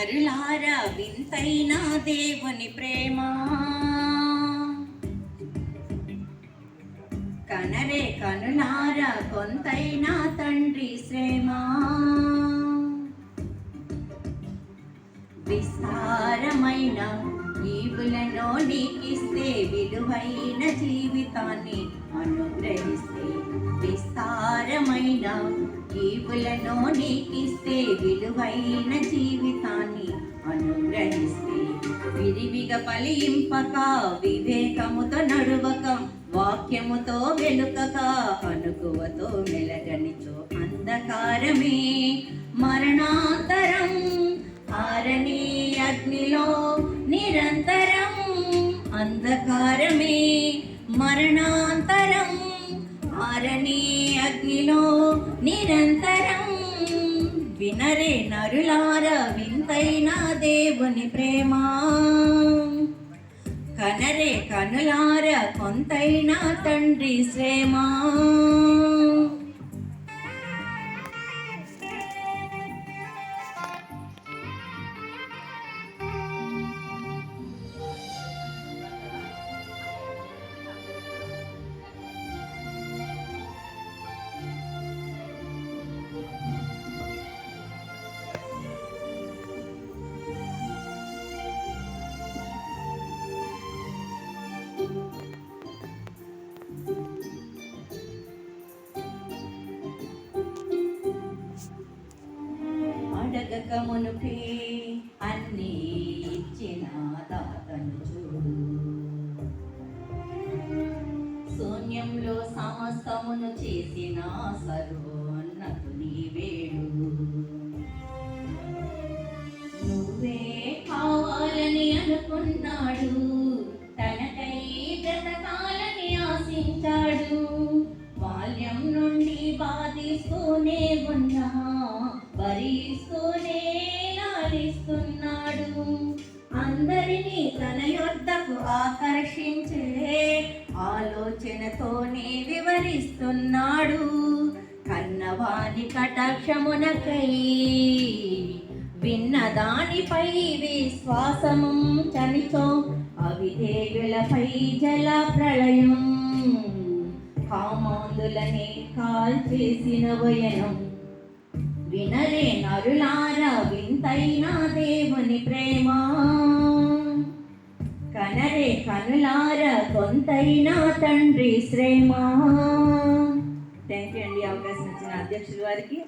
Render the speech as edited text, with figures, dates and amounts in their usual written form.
నరులారా వింతైన దేవుని ప్రేమ, కనరే కనులారా కొంతైనా తండ్రి శ్రేమ. విస్తారమైన ఈవులను నీకిస్తే విలువైన జీవితాన్ని అనుగ్రహిస్తే, విస్తారమైన ఈవులను నీకిస్తే విలువైన జీవితాన్ని అనుగ్రహిస్తే, విరివిగా ఫలింపక వివేకముతో నడువక వాక్యముతో వెలుకక అనుకువతో మెలగనిచో అంధకారమే మరణాంతరం ఆరని అగ్నిలో నిరంతరం, అంధకారమే మరణాంతరం ఆరని అగ్నిలో నిరంతరం. వినరే నరులారా వింతైన దేవుని ప్రేమ, కనరే కనులారా కొంతైనా తండ్రి శ్రేమ. అడగక మునుపే అన్నీ ఇచ్చిన తాతను చూడు, శూన్యంలో సమస్తమును చేసిన సర్వోన్నతుని వేడు. నువ్వే కావాలని అనుకున్నాడు, తనకై బ్రతకాలని ఆశించాడు. బాల్యం నుండి బాధిస్తూనే ఉన్నా భరిస్తూనే లాలిస్తున్నాడు. అందరినీ తన యొద్దకు ఆకర్షించే ఆలోచనతోనే వివరిస్తున్నాడు. కన్నవాని కటాక్షమునకై విన్న దానిపై విశ్వాసము చనితో అవిధేయులపై జల ప్రళయం కామాందులనే కాల్చేసిన వయనం. వినరే నరులారా వింతైన దేవుని ప్రేమ, కనరే కనులారా కొంతైనా తండ్రి శ్రేమ. థ్యాంక్ యూ అండి అవకాశం ఇచ్చిన అధ్యక్షుల వారికి.